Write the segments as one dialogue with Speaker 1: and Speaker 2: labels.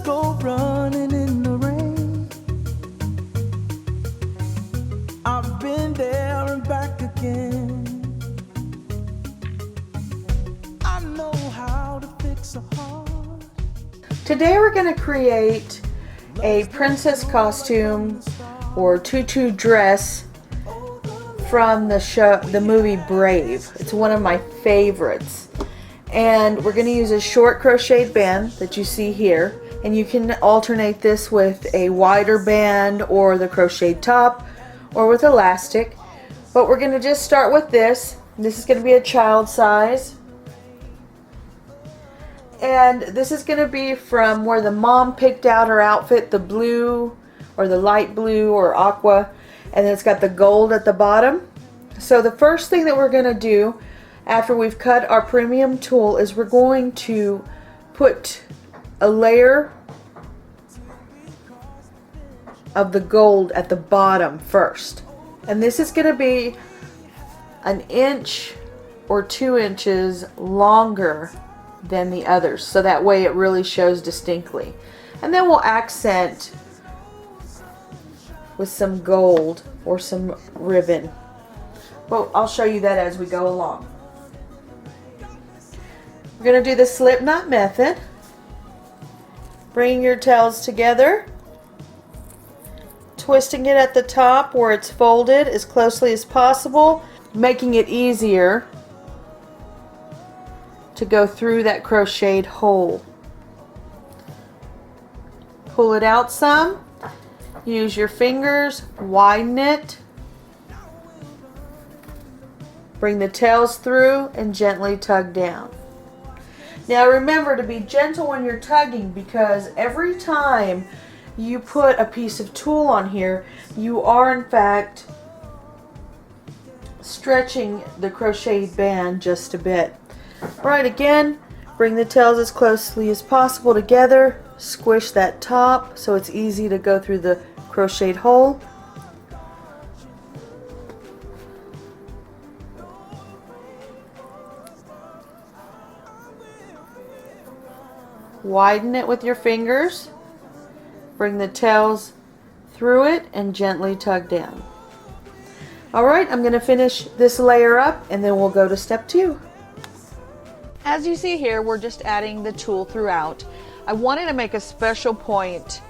Speaker 1: go running in the rain. I've been there and back again. I know how to fix a heart.
Speaker 2: Today we're going to create a princess costume or tutu dress from the movie Brave. It's one of my favorites. And we're going to use a short crocheted band that you see here. And you can alternate this with a wider band or the crocheted top or with elastic. But we're going to just start with this. This is going to be a child size. And this is going to be from where the mom picked out her outfit, the blue or the light blue or aqua, and then it's got the gold at the bottom. So the first thing that we're going to do after we've cut our premium tulle is we're going to put a layer of the gold at the bottom first. And this is going to be 1 inch or 2 inches longer than the others, so that way it really shows distinctly. And then we'll accent with some gold or some ribbon. Well, I'll show you that as we go along. We're going to do the slip knot method. Bringing your tails together, twisting it at the top where it's folded as closely as possible, making it easier to go through that crocheted hole. Pull it out some, use your fingers, widen it, bring the tails through and gently tug down. Now remember to be gentle when you're tugging, because every time you put a piece of tulle on here, you are in fact stretching the crocheted band just a bit. Right, again, bring the tails as closely as possible together, squish that top so it's easy to go through the crocheted hole. Widen it with your fingers, bring the tails through it and gently tug down. Alright, I'm going to finish this layer up and then we'll go to step 2. As you see here, we're just adding the tulle throughout. I wanted to make a special point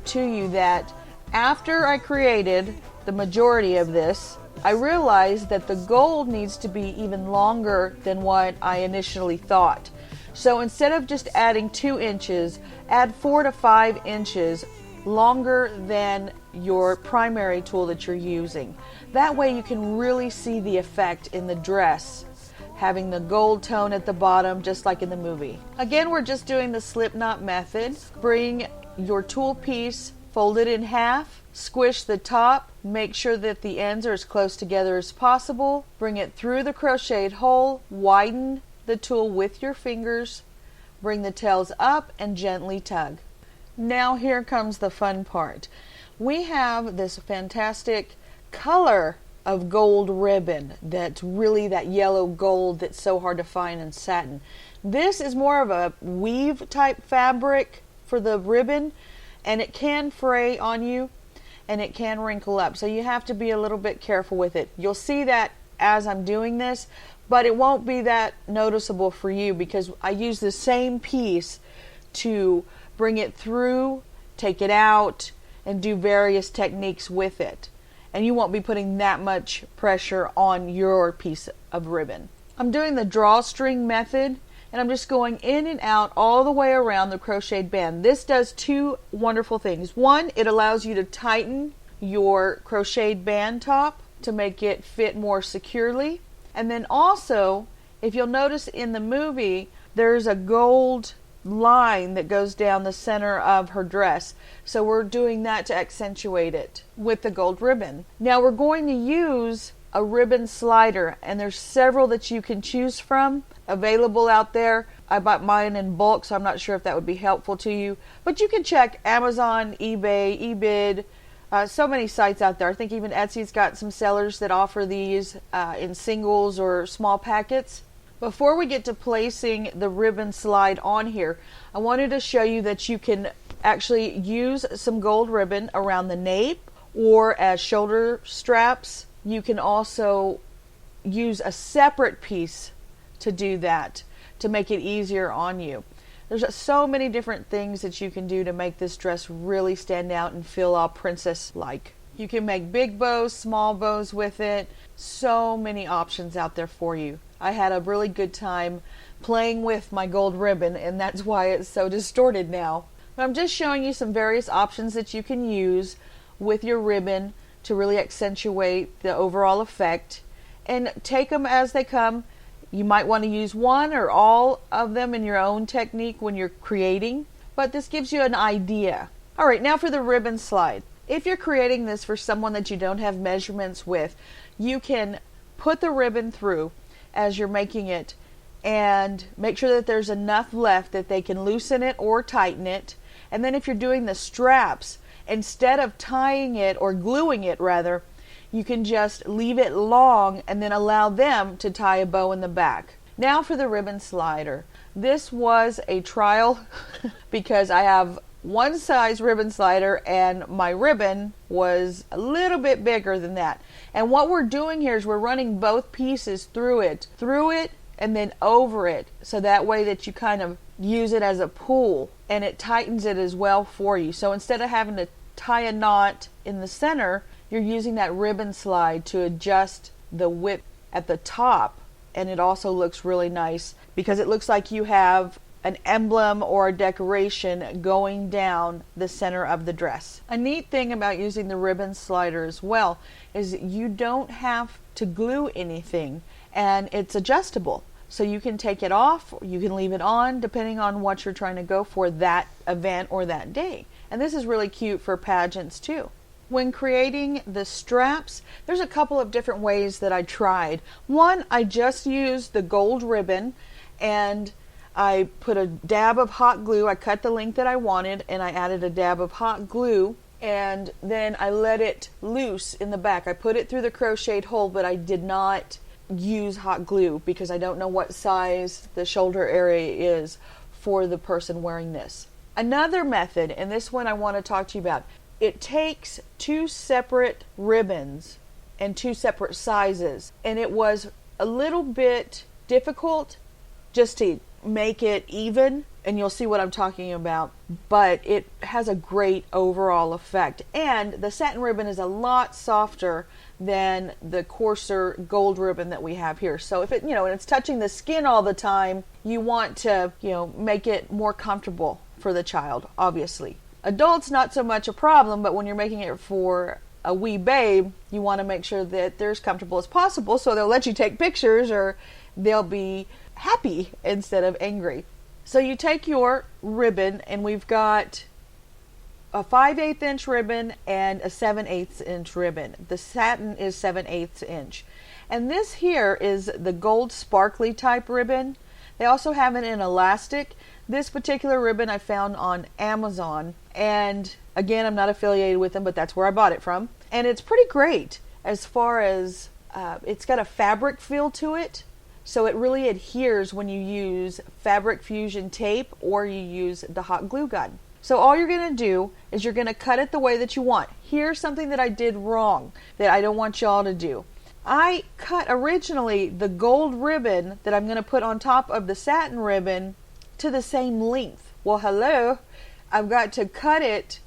Speaker 2: to you that after I created the majority of this, I realized that the gold needs to be even longer than what I initially thought. So instead of just adding 2 inches, add 4 to 5 inches longer than your primary tulle that you're using. That way you can really see the effect in the dress, having the gold tone at the bottom just like in the movie. Again, we're just doing the slip knot method. Bring your tulle piece, fold it in half, squish the top, make sure that the ends are as close together as possible, bring it through the crocheted hole, widen the tulle with your fingers, bring the tails up and gently tug. Now here comes the fun part. We have this fantastic color of gold ribbon that's really that yellow gold that's so hard to find in satin. This is more of a weave type fabric for the ribbon, and it can fray on you and it can wrinkle up, so you have to be a little bit careful with it. You'll see that as I'm doing this, but it won't be that noticeable for you because I use the same piece to bring it through, take it out, and do various techniques with it. And you won't be putting that much pressure on your piece of ribbon. I'm doing the drawstring method, and I'm just going in and out all the way around the crocheted band. This does 2 wonderful things. One, it allows you to tighten your crocheted band top to make it fit more securely. And then also, if you'll notice in the movie, there's a gold line that goes down the center of her dress. So we're doing that to accentuate it with the gold ribbon. Now we're going to use a ribbon slider, and there's several that you can choose from available out there. I bought mine in bulk, so I'm not sure if that would be helpful to you, but you can check Amazon, eBay, eBid, so many sites out there. I think even Etsy's got some sellers that offer these in singles or small packets. Before we get to placing the ribbon slide on here, I wanted to show you that you can actually use some gold ribbon around the nape or as shoulder straps. You can also use a separate piece to do that, to make it easier on you. There's so many different things that you can do to make this dress really stand out and feel all princess-like. You can make big bows, small bows with it. So many options out there for you. I had a really good time playing with my gold ribbon, and that's why it's so distorted now. But I'm just showing you some various options that you can use with your ribbon to really accentuate the overall effect, and take them as they come. You might want to use one or all of them in your own technique when you're creating, but this gives you an idea. All right, now for the ribbon slide. If you're creating this for someone that you don't have measurements with, you can put the ribbon through as you're making it and make sure that there's enough left that they can loosen it or tighten it. And then if you're doing the straps, instead of tying it or gluing it rather, you can just leave it long and then allow them to tie a bow in the back. Now for the ribbon slider. This was a trial because I have one size ribbon slider and my ribbon was a little bit bigger than that. And what we're doing here is we're running both pieces through it and then over it, so that way that you kind of use it as a pull and it tightens it as well for you. So instead of having to tie a knot in the center, you're using that ribbon slide to adjust the width at the top, and it also looks really nice because it looks like you have an emblem or a decoration going down the center of the dress. A neat thing about using the ribbon slider as well is you don't have to glue anything, and it's adjustable. So you can take it off, you can leave it on, depending on what you're trying to go for that event or that day. And this is really cute for pageants too. When creating the straps, there's a couple of different ways that I tried. One, I just used the gold ribbon and I put a dab of hot glue. I cut the length that I wanted and I added a dab of hot glue, and then I let it loose in the back. I put it through the crocheted hole, but I did not use hot glue because I don't know what size the shoulder area is for the person wearing this. Another method, and this one I want to talk to you about, it takes two separate ribbons and two separate sizes, and it was a little bit difficult just to make it even, and you'll see what I'm talking about, but it has a great overall effect. And the satin ribbon is a lot softer than the coarser gold ribbon that we have here. So if it, and it's touching the skin all the time, you want to, make it more comfortable for the child, obviously. Adults, not so much a problem, but when you're making it for a wee babe, you want to make sure that they're as comfortable as possible, so they'll let you take pictures or they'll be happy instead of angry. So you take your ribbon, and we've got a 5/8 inch ribbon and a 7/8 inch ribbon. The satin is 7/8 inch. And this here is the gold sparkly type ribbon. They also have it in elastic. This particular ribbon I found on Amazon, and again, I'm not affiliated with them, but that's where I bought it from. And it's pretty great as far as it's got a fabric feel to it, so it really adheres when you use fabric fusion tape or you use the hot glue gun. So all you're going to do is you're going to cut it the way that you want. Here's something that I did wrong that I don't want y'all to do. I cut originally the gold ribbon that I'm going to put on top of the satin ribbon to the same length. Well, hello, I've got to cut it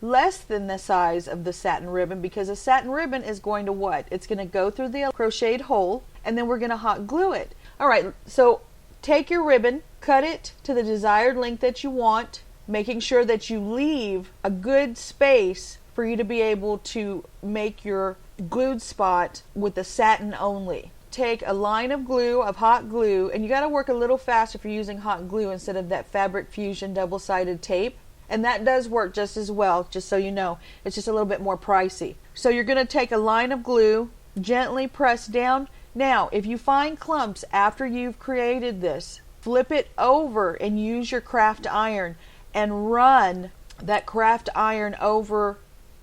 Speaker 2: less than the size of the satin ribbon because the satin ribbon is going to what? It's going to go through the crocheted hole, and then we're going to hot glue it. All right, so take your ribbon, cut it to the desired length that you want, making sure that you leave a good space for you to be able to make your glued spot with the satin only. Take a line of glue, of hot glue, and you got to work a little fast if you're using hot glue instead of that fabric fusion double-sided tape. And that does work just as well, just so you know. It's just a little bit more pricey. So you're going to take a line of glue, gently press down. Now, if you find clumps after you've created this, flip it over and use your craft iron and run that craft iron over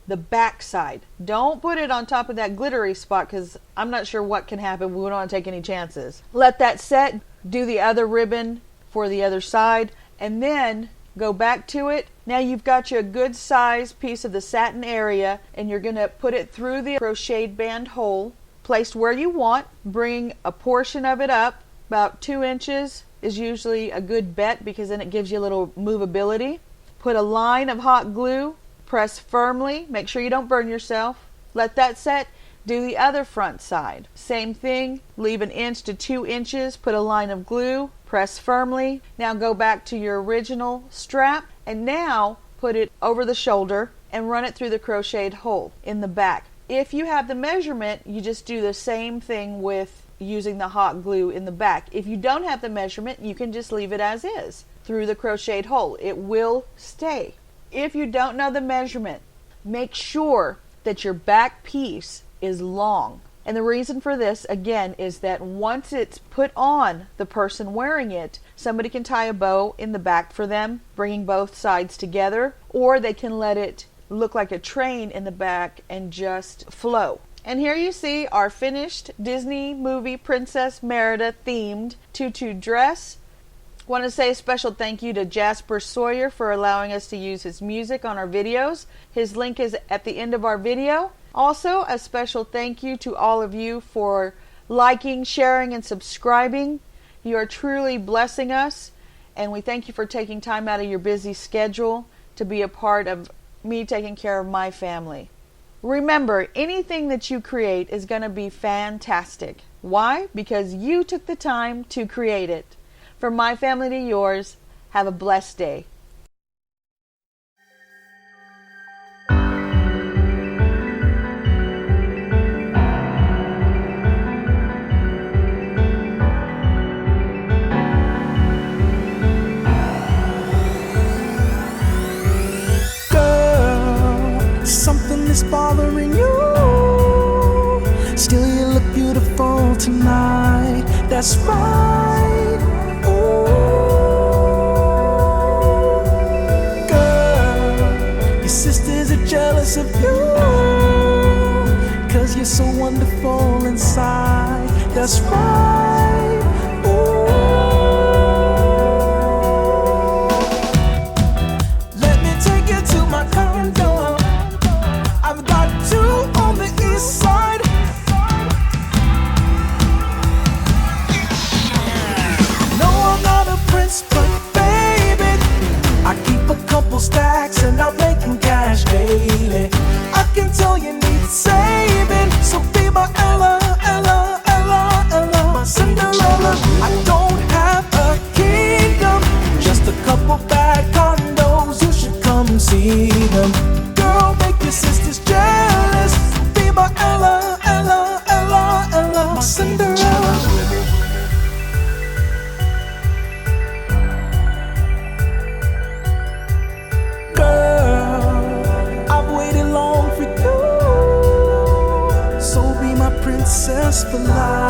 Speaker 2: the back side. Don't put it on top of that glittery spot because I'm not sure what can happen. We don't want to take any chances. Let that set. Do the other ribbon for the other side, and then go back to it Now you've got you a good size piece of the satin area, and you're going to put it through the crocheted band hole, placed where you want. Bring a portion of it up, about 2 inches is usually a good bet because then it gives you a little movability. Put a line of hot glue, press firmly, make sure you don't burn yourself. Let that set. Do the other front side. Same thing, leave 1 inch to 2 inches, put a line of glue, press firmly. Now go back to your original strap and now put it over the shoulder and run it through the crocheted hole in the back. If you have the measurement, you just do the same thing with using the hot glue in the back. If you don't have the measurement, you can just leave it as is through the crocheted hole. It will stay. If you don't know the measurement, make sure that your back piece is long. And the reason for this, again, is that once it's put on the person wearing it, somebody can tie a bow in the back for them, bringing both sides together, or they can let it look like a train in the back and just flow. And here you see our finished Disney movie Princess Merida themed tutu dress. Want to say a special thank you to Jasper Sawyer for allowing us to use his music on our videos. His link is at the end of our video. Also, a special thank you to all of you for liking, sharing, and subscribing. You are truly blessing us, and we thank you for taking time out of your busy schedule to be a part of me taking care of my family. Remember, anything that you create is going to be fantastic. Why? Because you took the time to create it. From my family to yours, have a blessed day.
Speaker 1: Something is bothering you. Still you look beautiful tonight. That's right. Ooh. Girl, your sisters are jealous of you, 'cause you're so wonderful inside. That's right. Ooh. Let me take you to my condo. I've got 2 on the east side. No, I'm not a prince, but baby, I keep a couple stacks and I'm making cash daily. I can tell you need saving, so be my Ella, Ella, Ella, Ella, my Cinderella. I don't have a kingdom, just a couple bad condos. You should come see them. Girl, make your sisters jealous. Be my Ella, Ella, Ella, Ella, my Cinderella. Girl, I've waited long for you, so be my princess for life.